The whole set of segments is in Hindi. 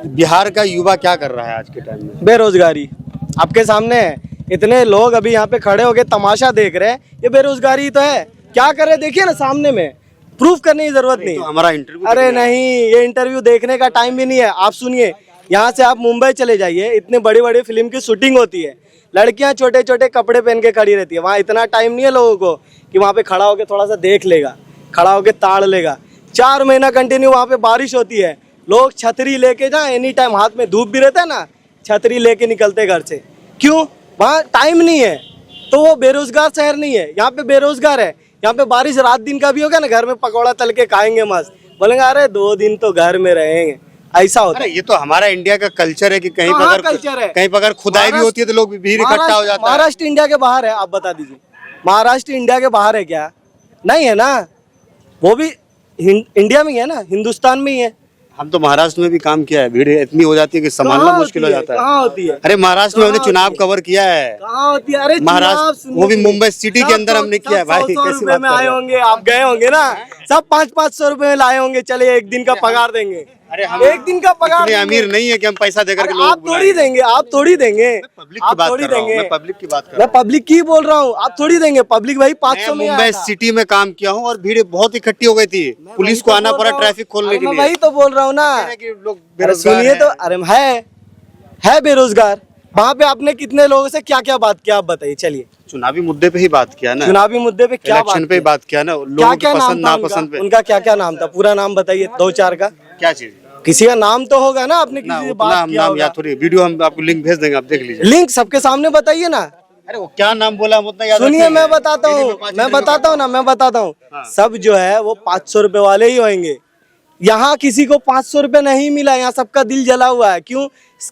बिहार का युवा क्या कर रहा है आज के टाइम में? बेरोजगारी आपके सामने है। इतने लोग अभी यहाँ पे खड़े होके तमाशा देख रहे हैं, ये बेरोजगारी तो है। क्या करे देखिए ना, सामने में प्रूफ करने की जरूरत नहीं। तो हमारा इंटरव्यू अरे नहीं, ये इंटरव्यू देखने का टाइम भी नहीं है। आप सुनिए, यहाँ से आप मुंबई चले जाइए, इतने बड़ी बड़ी फिल्म की शूटिंग होती है, लड़कियां छोटे छोटे कपड़े पहन के खड़ी रहती है। वहाँ इतना टाइम नहीं है लोगों को कि वहाँ पे खड़ा होके थोड़ा सा देख लेगा, खड़ा होके ताड़ लेगा। 4 महीना कंटिन्यू वहाँ पे बारिश होती है, लोग छतरी लेके जाए, एनी टाइम हाथ में धूप भी रहता है ना, छतरी लेके निकलते घर से। क्यों? वहाँ टाइम नहीं है, तो वो बेरोजगार शहर नहीं है। यहाँ पे बेरोजगार है। यहाँ पे बारिश रात दिन का भी होगा ना, घर में पकौड़ा तल के खाएंगे मस्त, बोलेंगे अरे 2 दिन तो घर में रहेंगे, ऐसा होता है। ये तो हमारा इंडिया का कल्चर है कि कहीं पर कहाँ अगर कल्चर है? कहीं पर अगर खुदाई भी होती है तो लोग भीड़ इकट्ठा हो जाता है। महाराष्ट्र इंडिया के बाहर है, आप बता दीजिए। महाराष्ट्र इंडिया के बाहर है क्या? नहीं है ना, वो भी इंडिया में ही है ना, हिंदुस्तान में ही है। हम तो महाराष्ट्र में भी काम किया है, भीड़ इतनी हो जाती है कि संभालना मुश्किल हो जाता है। कहाँ होती है? अरे महाराष्ट्र में हमने चुनाव कवर किया है। कहाँ होती है? अरे महाराष्ट्र, वो भी मुंबई सिटी के अंदर हमने किया है भाई। 100 रुपए में आए होंगे, आप गए होंगे ना, सब 500-500 रुपए में लाए होंगे। चलिए एक दिन का पगार देंगे। अरे हम एक दिन का पगार इतने अमीर नहीं है कि हम पैसा देकर के लोगों आप को थोड़ी देंगे, आप थोड़ी देंगे। पब्लिक की बात कर रहा हूँ, मैं पब्लिक की बात कर रहा मैं पब्लिक की बोल रहा हूँ, आप थोड़ी देंगे। पब्लिक भाई 500 हूँ। में मुंबई सिटी में काम किया हूँ और भीड़ बहुत इकट्ठी हो गई थी, पुलिस को आना पड़ा ट्रैफिक खोलने के लिए। वही तो बोल रहा हूँ ना। लोग अरे सुनिए तो, अरे है बेरोजगार। वहाँ पे आपने कितने लोगों से क्या क्या बात किया, आप बताइए। चलिए, चुनावी मुद्दे पे ही बात किया ना, चुनावी मुद्दे पे क्या इलेक्शन पे बात किया ना, लोगों क्या की क्या नाम पसंद था नापसंद पे। उनका क्या क्या नाम था? पूरा नाम बताइए, 2-4 का। क्या चीज? किसी का नाम तो होगा ना, आपने किसी से बात किया नाम होगा। या थोड़ी वीडियो हम आपको लिंक भेज देंगे, आप देख लीजिए। लिंक सबके सामने बताइए ना। अरे वो क्या नाम बोला हम उतना याद सुनिए, रखेंगे। मैं बताता हूँ मैं बताता हूँ। सब जो है वो 500 रुपए वाले ही होंगे। यहाँ किसी को 500 रुपए नहीं मिला, यहाँ सबका दिल जला हुआ है। क्यों?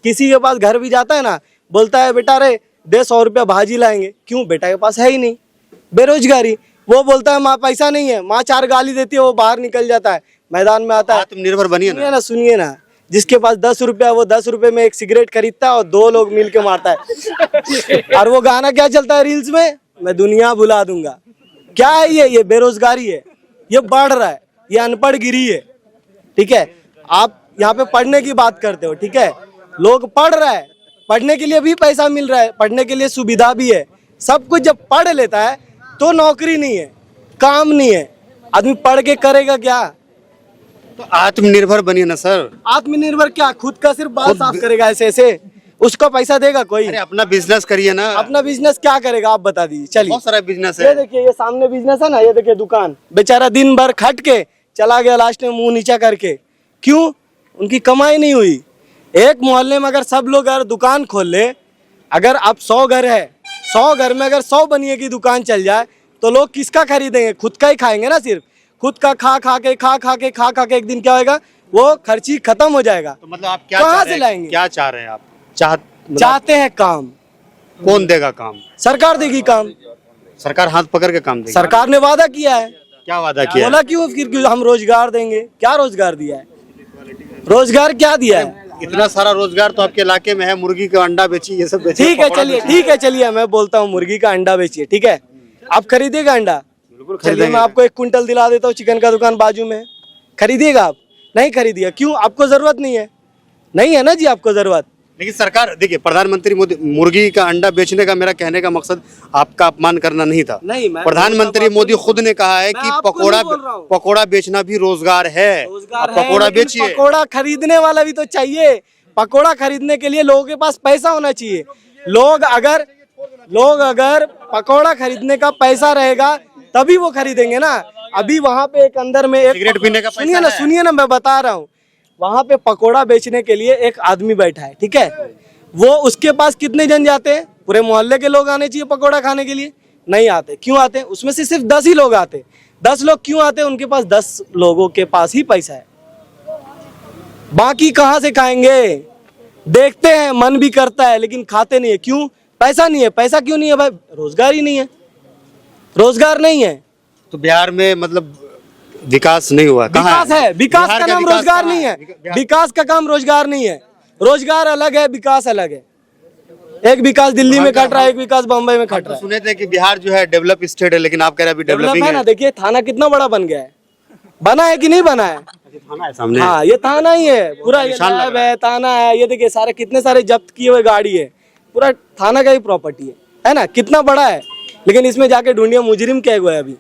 किसी के पास घर भी जाता है ना, बोलता है बेटा रे दे 100 रुपया भाजी लाएंगे। क्यों? बेटा के पास है ही नहीं, बेरोजगारी। वो बोलता है माँ पैसा नहीं है, माँ 4 गाली देती है, वो बाहर निकल जाता है, मैदान में आता है। आत्मनिर्भर बनिए ना। सुनिए ना, जिसके पास 10 रुपया, वो 10 रुपए में एक सिगरेट खरीदता है और 2 लोग मिल के मारता है। और वो गाना क्या चलता है रील्स में, मैं दुनिया भुला दूंगा। क्या है ये बेरोजगारी है, ये बढ़ रहा है, ये अनपढ़ गिरी है। ठीक है, आप यहाँ पे पढ़ने की बात करते हो, ठीक है, लोग पढ़ रहा है, पढ़ने के लिए भी पैसा मिल रहा है, पढ़ने के लिए सुविधा भी है, सब कुछ। जब पढ़ लेता है तो नौकरी नहीं है, काम नहीं है, आदमी पढ़ के करेगा क्या? तो आत्मनिर्भर बनिए ना सर। आत्मनिर्भर क्या? खुद का सिर्फ बाल साफ करेगा ऐसे, उसका पैसा देगा कोई? अरे अपना बिजनेस करिए ना। अपना बिजनेस क्या करेगा, आप बता दीजिए। चलिए, बहुत सारा बिजनेस ये है। देखिए, ये सामने बिजनेस है ना, ये देखिए दुकान। बेचारा दिन भर खट के चला गया, लास्ट में मुंह नीचा करके। क्यों? उनकी कमाई नहीं हुई। एक मोहल्ले में अगर सब लोग अगर दुकान खोल ले, अगर आप 100 घर है, 100 घर में अगर 100 बनिए की दुकान चल जाए, तो लोग किसका खरीदेंगे? खुद का ही खाएंगे ना, सिर्फ खुद का खा खा के एक दिन क्या होगा, वो खर्ची खत्म हो जाएगा। तो मतलब आप क्या कहाँ से लाएंगे? क्या चाह रहे हैं आप? चाहते हैं काम। कौन देगा काम? सरकार देगी काम। सरकार हाथ पकड़ के काम देगी। सरकार ने वादा किया है, क्या वादा किया? बोला क्यों फिर हम रोजगार देंगे। क्या रोजगार दिया है? रोजगार क्या दिया है? इतना सारा रोजगार तो आपके इलाके में है, मुर्गी का अंडा बेची, ये सब बेची। ठीक है, चलिए मैं बोलता हूँ, मुर्गी का अंडा बेचिए, ठीक है, आप खरीदिएगा अंडा? बिल्कुल चलिए, खरीदेंगे। मैं आपको 1 कुंटल दिला देता हूँ, चिकन का दुकान बाजू में, खरीदिएगा आप? नहीं खरीदिएगा। क्यों? आपको जरूरत नहीं है, नहीं है ना जी आपको जरूरत। लेकिन सरकार, देखिए, प्रधानमंत्री मोदी, मुर्गी का अंडा बेचने का मेरा कहने का मकसद आपका अपमान करना नहीं था। नहीं, मैं प्रधानमंत्री मोदी खुद ने कहा है कि पकोड़ा बेचना भी रोजगार है। पकोड़ा बेचिए। पकोड़ा खरीदने वाला भी तो चाहिए। पकोड़ा खरीदने के लिए लोगों के पास पैसा होना चाहिए। लोग अगर पकोड़ा खरीदने का पैसा रहेगा तभी वो खरीदेंगे ना। अभी वहाँ पे एक अंदर में एक सिगरेट पीने का पैसा सुनिए ना, मैं बता रहा हूँ, वहाँ पे पकोड़ा बेचने के लिए एक आदमी बैठा है, ठीक है, वो उसके पास कितने जन जाते हैं? पूरे मोहल्ले के लोग आने चाहिए पकोड़ा खाने के लिए, नहीं आते। क्यों आते हैं? उसमें से सिर्फ 10 ही लोग आते। 10 लोग क्यों आते हैं? उनके पास 10 लोगों के पास ही पैसा है, बाकी कहाँ से खाएंगे? देखते हैं, मन भी करता है, लेकिन खाते नहीं है। क्यों? पैसा नहीं है। पैसा क्यों नहीं है भाई? रोजगार ही नहीं है, रोजगार नहीं है। तो बिहार में मतलब विकास नहीं हुआ। विकास है, विकास का नाम रोजगार नहीं है। विकास का काम रोजगार नहीं है। रोजगार अलग है, विकास अलग है। एक विकास दिल्ली में खट रहा है, एक विकास बम्बई में खट रहा है। सुने थे कि बिहार जो है डेवलप स्टेट है, लेकिन आप कह रहे हैं अभी डेवलपिंग है ना। देखिए थाना कितना बड़ा बन गया है, बना है कि नहीं बना है? थाना है सामने। हाँ ये थाना ही है पूरा, ये निशान लग लैब रहा है, थाना है, ये देखिए सारे कितने सारे जब्त किए हुए गाड़ी है, पूरा थाना का ही प्रॉपर्टी है ना, कितना बड़ा है। लेकिन इसमें जाके ढूंढिए मुजरिम क्या हुआ है अभी।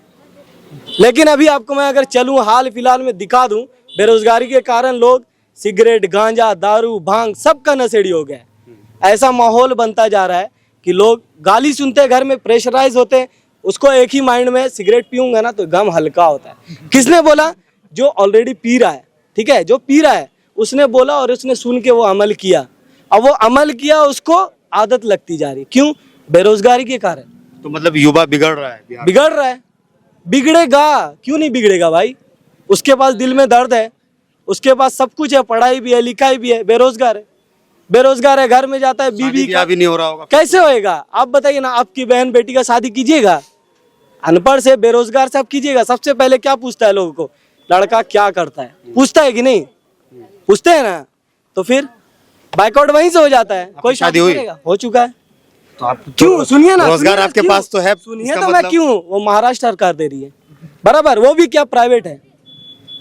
लेकिन अभी आपको मैं अगर चलूं हाल फिलहाल में दिखा दूं, बेरोजगारी के कारण लोग सिगरेट, गांजा, दारू, भांग सबका नशेड़ी हो गया है। ऐसा माहौल बनता जा रहा है कि लोग गाली सुनते हैं, घर में प्रेशराइज होते हैं, उसको एक ही माइंड में सिगरेट पीऊंगा ना तो गम हल्का होता है। किसने बोला? जो ऑलरेडी पी रहा है, ठीक है, जो पी रहा है उसने बोला और उसने सुन के वो अमल किया। अब वो अमल किया, उसको आदत लगती जा रही है। क्यों? बेरोजगारी के कारण। तो मतलब युवा बिगड़ रहा है बिहार में। बिगड़ रहा है, बिगड़ेगा, क्यों नहीं बिगड़ेगा भाई? उसके पास दिल में दर्द है, उसके पास सब कुछ है, पढ़ाई भी है, लिखाई भी है, बेरोजगार है, बेरोजगार है, घर में जाता है, बीवी का भी नहीं हो रहा होगा। कैसे होएगा? आप बताइए ना, आपकी बहन बेटी का शादी कीजिएगा, अनपढ़ से, बेरोजगार से आप कीजिएगा, सबसे पहले क्या पूछता है लोगों को? लड़का क्या करता है, पूछता है कि नहीं? पूछते हैं ना। तो फिर बाइकआउट वहीं से हो जाता है। कोई शादी हुई? करेगा? हो चुका है। तो आप क्यों? सुनिए ना, रोजगार सुनिए, आपके क्यों? पास तो है, सुनिए इसका तो मैं मतलब- क्यों? वो महाराष्ट्र सरकार दे रही है बराबर, वो भी क्या प्राइवेट है।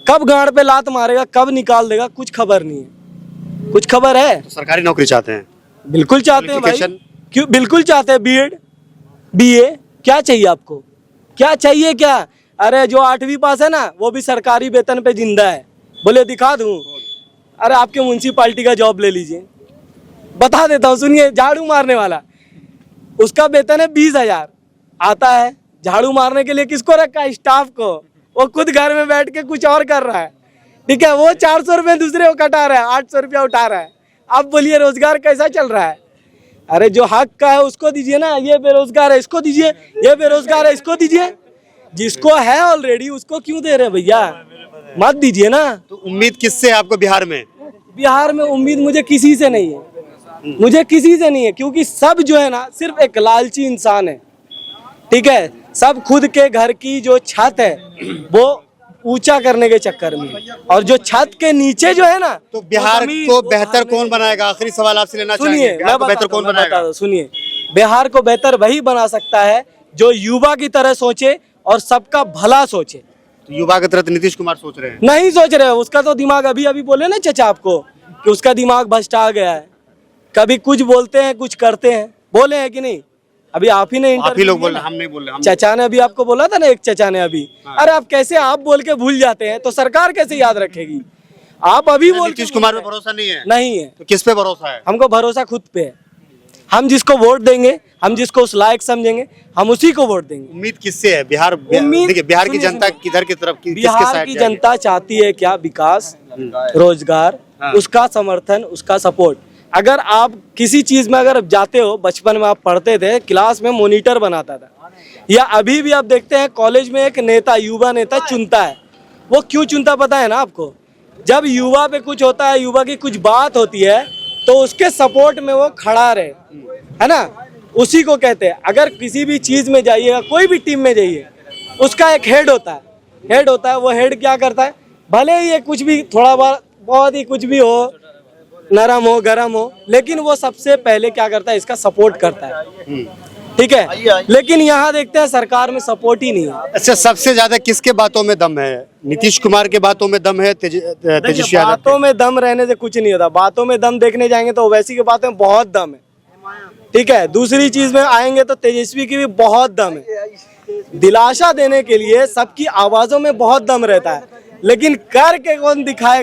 कब गांड पे लात मारेगा, कब निकाल देगा, कुछ खबर नहीं है। कुछ खबर है? तो सरकारी नौकरी चाहते हैं। बिल्कुल चाहते हैं भाई। Qualification? क्यों? बिल्कुल चाहते हैं। बीएड, बीए, क्या चाहिए आपको? क्या चाहिए क्या? अरे जो 8वीं पास है ना, वो भी सरकारी वेतन पे जिंदा है। बोले दिखा दूं? अरे आपके म्यूनसिपालिटी का जॉब ले लीजिए, बता देता हूँ, सुनिए। झाड़ू मारने वाला, उसका वेतन है 20,000, आता है झाड़ू मारने के लिए। किसको रखा है? स्टाफ को। वो खुद घर में बैठ के कुछ और कर रहा है, ठीक है। वो 400 रुपये दूसरे को कटा रहा है, 800 रुपया उठा रहा है। आप बोलिए रोजगार कैसा चल रहा है? अरे जो हक का है उसको दीजिए ना। ये बेरोजगार है, इसको दीजिए। ये बेरोजगार है, इसको दीजिए। जिसको है ऑलरेडी उसको क्यों दे रहे हैं भैया? मत दीजिए ना। तो उम्मीद किससे है आपको बिहार में? बिहार में उम्मीद मुझे किसी से नहीं है, मुझे किसी से नहीं है, क्योंकि सब जो है ना सिर्फ एक लालची इंसान है, ठीक है। सब खुद के घर की जो छत है वो ऊंचा करने के चक्कर में, और जो छत के नीचे जो है ना, तो बिहार को बेहतर कौन बनाएगा? आखिरी सवाल आपसे लेना सुनिए, चाहेंगे, बिहार को बेहतर कौन बनाएगा? सुनिए, बिहार को बेहतर वही बना सकता है जो युवा की तरह सोचे और सबका भला सोचे। तो युवा की तरह नीतीश कुमार सोच रहे हैं। नहीं सोच रहे, उसका तो दिमाग अभी अभी बोले ना चचा आपको कि उसका दिमाग भ्रष्टा गया है। कभी कुछ बोलते हैं, कुछ करते हैं, बोले हैं कि नहीं? अभी आप ही ने आप ही इंटरव्यू लोग दिया बोल ना। रहे, हम नहीं बोल रहे। हम चचा ने अभी आपको बोला था ना, एक चचा ने अभी। अरे आप कैसे, आप बोल के भूल जाते हैं तो सरकार कैसे याद रखेगी? आप अभी बोल के नीतीश कुमार पे भरोसा नहीं है? नहीं है। तो किस पे भरोसा है? हमको भरोसा खुद पे है। हम जिसको वोट देंगे, हम जिसको उस लायक समझेंगे, हम उसी को वोट देंगे। उम्मीद किससे है? बिहार, उम्मीद- देखिए बिहार की सुनिए, जनता सुनिए। किधर की तरफ किसके बिहार साइड की जाएगी? जनता चाहती है क्या? विकास, रोजगार, हाँ। उसका समर्थन, उसका सपोर्ट। अगर आप किसी चीज में अगर जाते हो, बचपन में आप पढ़ते थे, क्लास में मॉनिटर बनाता था, या अभी भी आप देखते हैं कॉलेज में एक नेता, युवा नेता चुनता है। वो क्यों चुनता पता है ना आपको? जब युवा पे कुछ होता है, युवा की कुछ बात होती है, तो उसके सपोर्ट में वो खड़ा रहे, है ना, उसी को कहते हैं। अगर किसी भी चीज में जाइएगा, कोई भी टीम में जाइए, उसका एक हेड होता है, हेड होता है। वो हेड क्या करता है? भले ही ये कुछ भी थोड़ा बहुत ही कुछ भी हो, नरम हो, गरम हो, लेकिन वो सबसे पहले क्या करता है? इसका सपोर्ट करता है, ठीक है। लेकिन यहाँ देखते हैं सरकार में सपोर्ट ही नहीं है। अच्छा, सबसे ज्यादा किसके बातों में दम है? नीतीश कुमार के बातों में दम है, तेजस्वी यादव बातों में दम रहने से कुछ नहीं होता। बातों में दम देखने जाएंगे तो ओवैसी की बातों में बहुत दम है, ठीक है। दूसरी चीज में आएंगे तो तेजस्वी की भी बहुत दम है। दिलासा देने के लिए सबकी आवाजों में बहुत दम रहता है, लेकिन करके कौन दिखाएगा?